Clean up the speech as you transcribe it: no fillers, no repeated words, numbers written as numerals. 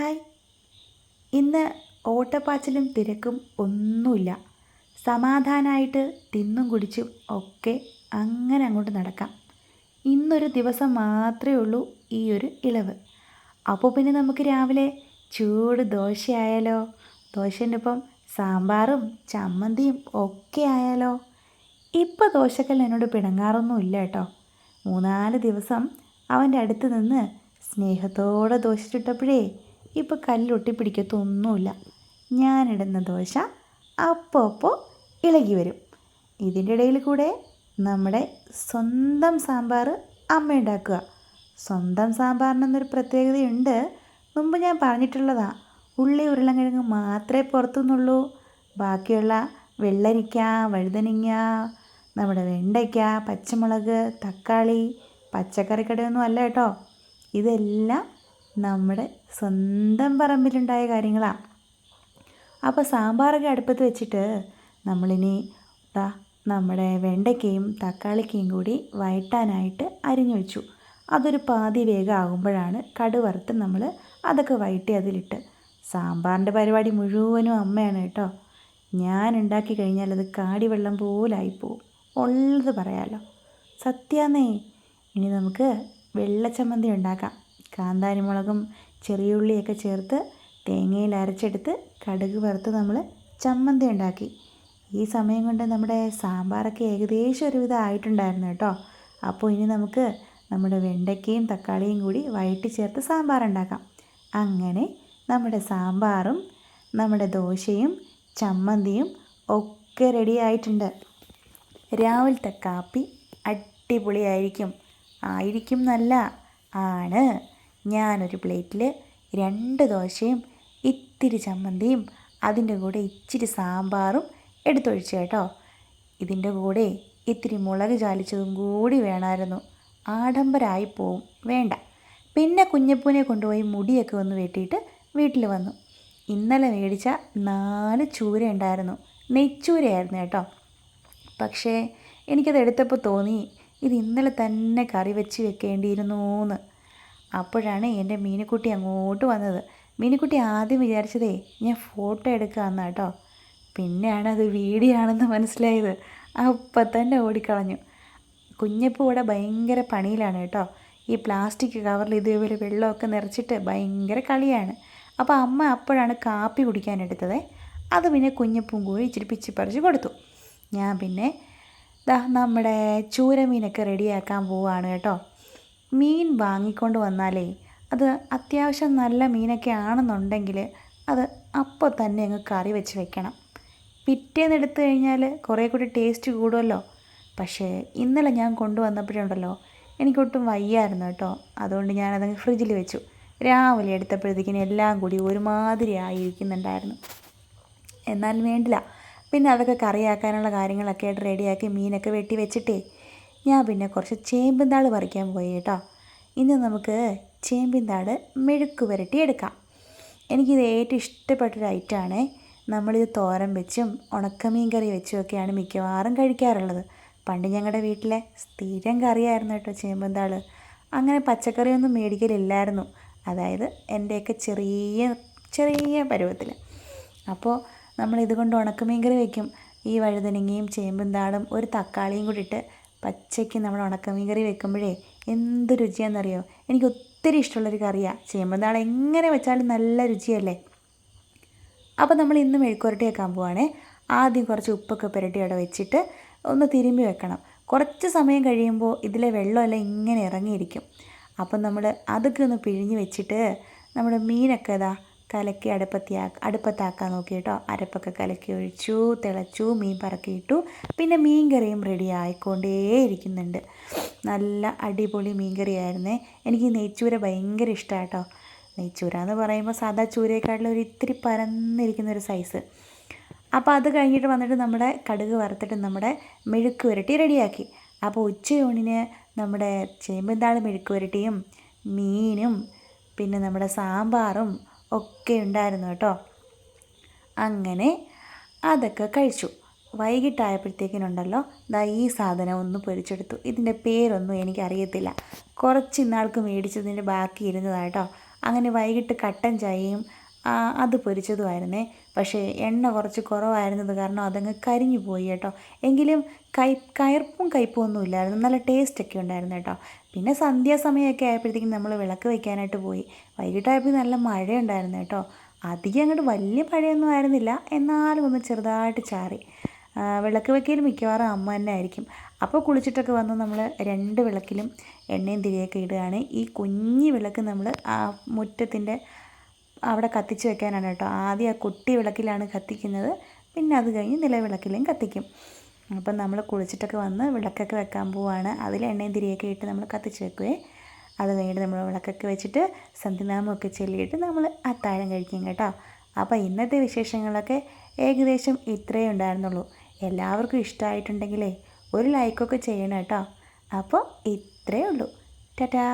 Hi. ഇന്ന് ഓട്ടപ്പാച്ചിലും തിരക്കും ഒന്നുമില്ല. സമാധാനമായിട്ട് തിന്നും കുടിച്ചും ഒക്കെ അങ്ങനെ അങ്ങോട്ട് നടക്കാം. ഇന്നൊരു ദിവസം മാത്രമേ ഉള്ളൂ ഈ ഒരു ഇളവ്. അപ്പോൾ പിന്നെ നമുക്ക് രാവിലെ ചൂട് ദോശയായാലോ? ദോശൻ്റെ ഒപ്പം സാമ്പാറും ചമ്മന്തിയും ഒക്കെ ആയാലോ? ഇപ്പോൾ ദോശക്കല്ല് എന്നോട് പിണങ്ങാറൊന്നുമില്ല കേട്ടോ. 3-4 ദിവസം അവൻ്റെ അടുത്ത് നിന്ന് സ്നേഹത്തോടെ ദോശ ചുട്ടപ്പോഴേ ഇപ്പോൾ കല്ലൊട്ടിപ്പിടിക്കത്തൊന്നുമില്ല. ഞാനിടുന്ന ദോശ അപ്പോൾ ഇളകി വരും. ഇതിൻ്റെ ഇടയിൽ കൂടെ നമ്മുടെ സ്വന്തം സാമ്പാർ അമ്മ ഉണ്ടാക്കുക. സ്വന്തം സാമ്പാറിനൊന്നൊരു പ്രത്യേകതയുണ്ട്. മുമ്പ് ഞാൻ പറഞ്ഞിട്ടുള്ളതാണ്. ഉള്ളി ഉരുളക്കിഴങ്ങ് മാത്രമേ പുറത്തുനിന്നുള്ളൂ. ബാക്കിയുള്ള വെള്ളരിക്ക, വഴുതനങ്ങ, നമ്മുടെ വെണ്ടയ്ക്ക, പച്ചമുളക്, തക്കാളി, പച്ചക്കറിക്കടയൊന്നും അല്ല കേട്ടോ. ഇതെല്ലാം നമ്മുടെ സ്വന്തം പറമ്പിലുണ്ടായ കാര്യങ്ങളാണ്. അപ്പോൾ സാമ്പാറൊക്കെ അടുപ്പത്ത് വെച്ചിട്ട് നമ്മളിനി നമ്മുടെ വെണ്ടയ്ക്കയും തക്കാളിക്കയും കൂടി വഴറ്റാനായിട്ട് അരിഞ്ഞു വെച്ചു. അതൊരു പാതി വേഗം ആകുമ്പോഴാണ് കടുവറുത്ത് നമ്മൾ അതൊക്കെ വഴറ്റി അതിലിട്ട്. സാമ്പാറിൻ്റെ പരിപാടി മുഴുവനും അമ്മയാണ് കേട്ടോ. ഞാൻ ഉണ്ടാക്കി കഴിഞ്ഞാൽ അത് കാടിവെള്ളം പോലായിപ്പോവും. ഉള്ളത് പറയാമല്ലോ, സത്യാന്നേ. ഇനി നമുക്ക് വെള്ളച്ചമ്മന്തി ഉണ്ടാക്കാം. കാന്താരി മുളകും ചെറിയ ഉള്ളിയൊക്കെ ചേർത്ത് തേങ്ങയിൽ അരച്ചെടുത്ത് കടുക് വറുത്ത് നമ്മൾ ചമ്മന്തി ഉണ്ടാക്കി. ഈ സമയം കൊണ്ട് നമ്മുടെ സാമ്പാറൊക്കെ ഏകദേശം ഒരുവിധം ആയിട്ടുണ്ടായിരുന്നു കേട്ടോ. അപ്പോൾ ഇനി നമുക്ക് നമ്മുടെ വെണ്ടയ്ക്കയും തക്കാളിയും കൂടി വഴറ്റി ചേർത്ത് സാമ്പാർ ഉണ്ടാക്കാം. അങ്ങനെ നമ്മുടെ സാമ്പാറും നമ്മുടെ ദോശയും ചമ്മന്തിയും ഒക്കെ റെഡി ആയിട്ടുണ്ട്. രാവിലത്തെ കാപ്പി അടിപൊളിയായിരിക്കും. ആയിരിക്കും എന്നല്ല, ആണ്. ഞാനൊരു പ്ലേറ്റിൽ 2 ദോശയും ഇത്തിരി ചമ്മന്തിയും അതിൻ്റെ കൂടെ ഇച്ചിരി സാമ്പാറും എടുത്തൊഴിച്ചു കേട്ടോ. ഇതിൻ്റെ കൂടെ ഇത്തിരി മുളക് ചാലിച്ചതും കൂടി വേണമായിരുന്നു. ആഡംബരമായി പോവും, വേണ്ട. പിന്നെ കുഞ്ഞപ്പൂനെ കൊണ്ടുപോയി മുടിയൊക്കെ ഒന്ന് വെട്ടിയിട്ട് വീട്ടിൽ വന്നു. ഇന്നലെ മേടിച്ച 4 ചൂര ഉണ്ടായിരുന്നു. നെയ്ച്ചൂരയായിരുന്നു കേട്ടോ. പക്ഷേ എനിക്കത് എടുത്തപ്പോൾ തോന്നി ഇത് ഇന്നലെ തന്നെ കറി വെച്ച് വെക്കേണ്ടിയിരുന്നു എന്ന്. അപ്പോഴാണ് എൻ്റെ മീനുക്കുട്ടി അങ്ങോട്ട് വന്നത്. മീനുക്കുട്ടി ആദ്യം വിചാരിച്ചതേ ഞാൻ ഫോട്ടോ എടുക്കാമെന്ന് കേട്ടോ. പിന്നെയാണ് അത് വീഡിയോ ആണെന്ന് മനസ്സിലായത്. അപ്പം തന്നെ ഓടിക്കളഞ്ഞു. കുഞ്ഞപ്പോൾ ഇവിടെ ഭയങ്കര പണിയിലാണ് കേട്ടോ. ഈ പ്ലാസ്റ്റിക് കവറിൽ ഇതേപോലെ വെള്ളമൊക്കെ നിറച്ചിട്ട് ഭയങ്കര കളിയാണ്. അപ്പോൾ അമ്മ അപ്പോഴാണ് കാപ്പി കുടിക്കാനെടുത്തത്. അത് പിന്നെ കുഞ്ഞപ്പും കൂടി ഇച്ചിരി പിച്ചി പറിച്ച് കൊടുത്തു. ഞാൻ പിന്നെ നമ്മുടെ ചൂരമീനൊക്കെ റെഡിയാക്കാൻ പോവുകയാണ് കേട്ടോ. മീൻ വാങ്ങിക്കൊണ്ട് വന്നാലേ അത് അത്യാവശ്യം നല്ല മീനൊക്കെ ആണെന്നുണ്ടെങ്കിൽ അത് അപ്പോൾ തന്നെ അങ്ങ് കറി വെച്ച് വെക്കണം. പിറ്റേന്ന് എടുത്തു കഴിഞ്ഞാൽ കുറേ കൂടി ടേസ്റ്റ് കൂടുമല്ലോ. പക്ഷേ ഇന്നലെ ഞാൻ കൊണ്ടുവന്നപ്പോഴുണ്ടല്ലോ എനിക്കൊട്ടും വയ്യായിരുന്നു കേട്ടോ. അതുകൊണ്ട് ഞാനതങ്ങ് ഫ്രിഡ്ജിൽ വെച്ചു. രാവിലെ എടുത്തപ്പോഴത്തേക്കിനും എല്ലാം കൂടി ഒരുമാതിരി ആയിരിക്കുന്നുണ്ടായിരുന്നു. എന്നാലും വേണ്ടില്ല. പിന്നെ അതൊക്കെ കറിയാക്കാനുള്ള കാര്യങ്ങളൊക്കെ ആയിട്ട് റെഡിയാക്കി മീനൊക്കെ വെട്ടി വെച്ചിട്ടേ ഞാൻ പിന്നെ കുറച്ച് ചേമ്പിൻതാൾ പറിക്കാൻ പോയി കേട്ടോ. ഇന്ന് നമുക്ക് ചേമ്പിൻതാൾ മെഴുക്ക് പുരട്ടി എടുക്കാം. എനിക്കിത് ഏറ്റവും ഇഷ്ടപ്പെട്ടൊരു ഐറ്റമാണ്. നമ്മളിത് തോരൻ വെച്ചും ഉണക്കമീൻ കറി വെച്ചുമൊക്കെയാണ് മിക്കവാറും കഴിക്കാറുള്ളത്. പണ്ട് ഞങ്ങളുടെ വീട്ടിലെ സ്ഥിരം കറിയായിരുന്നു കേട്ടോ ചേമ്പിൻതാൾ. അങ്ങനെ പച്ചക്കറിയൊന്നും മേടിക്കലില്ലായിരുന്നു. അതായത് എൻ്റെയൊക്കെ ചെറിയ പരുവത്തിൽ. അപ്പോൾ നമ്മളിതുകൊണ്ട് ഉണക്കമീൻ കറി വയ്ക്കും. ഈ വഴുതനങ്ങയും ചേമ്പിൻതാളും ഒരു തക്കാളിയും കൂടി ഇട്ട് പച്ചയ്ക്ക് നമ്മൾ ഉണക്കമീൻ കറി വെക്കുമ്പോഴേ എന്ത് രുചിയാണെന്നറിയോ. എനിക്ക് ഒത്തിരി ഇഷ്ടമുള്ളൊരു കറിയാണ് ചേമ്പിൻതാൾ. എങ്ങനെ വെച്ചാലും നല്ല രുചിയല്ലേ. അപ്പോൾ നമ്മൾ ഇന്ന് മെഴുക്ക് പുരട്ടി വെക്കാൻ പോവുകയാണേ. ആദ്യം കുറച്ച് ഉപ്പൊക്കെ പുരട്ടി അവിടെ വെച്ചിട്ട് ഒന്ന് തിരുമ്പി വെക്കണം. കുറച്ച് സമയം കഴിയുമ്പോൾ ഇതിലെ വെള്ളമെല്ലാം ഇങ്ങനെ ഇറങ്ങിയിരിക്കും. അപ്പം നമ്മൾ അതൊക്കെ ഒന്ന് പിഴിഞ്ഞ് വെച്ചിട്ട് നമ്മുടെ മീനൊക്കെ കലക്കി അടുപ്പത്താക്കാൻ നോക്കി കേട്ടോ. അരപ്പൊക്കെ കലക്കി ഒഴിച്ചു, തിളച്ചു, മീൻ പറക്കിയിട്ടു. പിന്നെ മീൻ കറിയും റെഡി ആയിക്കൊണ്ടേയിരിക്കുന്നുണ്ട്. നല്ല അടിപൊളി മീൻ കറിയായിരുന്നേ. എനിക്ക് നെയ്ച്ചൂര ഭയങ്കര ഇഷ്ടമാണ് കേട്ടോ. നെയ്ച്ചൂര എന്ന് പറയുമ്പോൾ സാധാ ചൂരയെക്കാട്ടിലും ഒരു ഇത്തിരി പരന്നിരിക്കുന്നൊരു സൈസ്. അപ്പോൾ അത് കഴിഞ്ഞിട്ട് വന്നിട്ട് നമ്മുടെ കടുക് വറുത്തിട്ട് നമ്മുടെ മെഴുക്ക് പുരട്ടി റെഡിയാക്കി. അപ്പോൾ ഉച്ചയൂണിന് നമ്മുടെ ചേമ്പിൻതാൾ മെഴുക്ക് പുരട്ടിയും മീനും പിന്നെ നമ്മുടെ സാമ്പാറും ഒക്കെ ഉണ്ടായിരുന്നു കേട്ടോ. അങ്ങനെ അതൊക്കെ കഴിച്ചു. വൈകിട്ടായപ്പോഴത്തേക്കിനുണ്ടല്ലോ ഈ സാധനം ഒന്ന് പൊരിച്ചെടുത്തു. ഇതിൻ്റെ പേരൊന്നും എനിക്കറിയത്തില്ല. കുറച്ച് ഇന്നാൾക്ക് മേടിച്ചതിൻ്റെ ബാക്കി ഇരുന്നതാണ് കേട്ടോ. അങ്ങനെ വൈകിട്ട് കട്ടൻ ചായയും അത് പൊരിച്ചതുമായിരുന്നേ. പക്ഷേ എണ്ണ കുറച്ച് കുറവായിരുന്നത് കാരണം അതങ്ങ് കരിഞ്ഞു പോയി കേട്ടോ. എങ്കിലും കയർപ്പും കയ്പും ഒന്നും ഇല്ലായിരുന്നു, നല്ല ടേസ്റ്റൊക്കെ ഉണ്ടായിരുന്നു കേട്ടോ. പിന്നെ സന്ധ്യാസമയമൊക്കെ ആയപ്പോഴത്തേക്കും നമ്മൾ വിളക്ക് വയ്ക്കാനായിട്ട് പോയി. വൈകിട്ടായപ്പോൾ നല്ല മഴയുണ്ടായിരുന്നു കേട്ടോ. അധികം അങ്ങോട്ട് വലിയ മഴയൊന്നും ആയിരുന്നില്ല, എന്നാലും ഒന്ന് ചെറുതായിട്ട് ചാറി. വിളക്ക് വയ്ക്കൽ മിക്കവാറും അമ്മ തന്നെ ആയിരിക്കും. അപ്പോൾ കുളിച്ചിട്ടൊക്കെ വന്ന് നമ്മൾ 2 വിളക്കിലും എണ്ണയും തിരിയൊക്കെ ഇടുകയാണ്. ഈ കുഞ്ഞി വിളക്ക് നമ്മൾ ആ മുറ്റത്തിൻ്റെ അവിടെ കത്തിച്ച് വെക്കാനാണ് കേട്ടോ. ആദ്യം ആ കുട്ടി വിളക്കിലാണ് കത്തിക്കുന്നത്, പിന്നെ അത് കഴിഞ്ഞ് നിലവിളക്കിലും കത്തിക്കും. അപ്പം നമ്മൾ കുളിച്ചിട്ടൊക്കെ വന്ന് വിളക്കൊക്കെ വെക്കാൻ പോവുകയാണ്. അതിൽ എണ്ണയും തിരിയൊക്കെ ഇട്ട് നമ്മൾ കത്തിച്ച് വെക്കുവേ. അത് കഴിഞ്ഞിട്ട് നമ്മൾ വിളക്കൊക്കെ വെച്ചിട്ട് സന്ധ്യാനാമമൊക്കെ ചൊല്ലിയിട്ട് നമ്മൾ അത്താഴം കഴിക്കും കേട്ടോ. അപ്പോൾ ഇന്നത്തെ വിശേഷങ്ങളൊക്കെ ഏകദേശം ഇത്രയേ ഉണ്ടായിരുന്നുള്ളൂ. എല്ലാവർക്കും ഇഷ്ടമായിട്ടുണ്ടെങ്കിലേ ഒരു ലൈക്കൊക്കെ ചെയ്യണം കേട്ടോ. അപ്പോൾ ഇത്രയേ ഉള്ളൂ. ടാറ്റാ.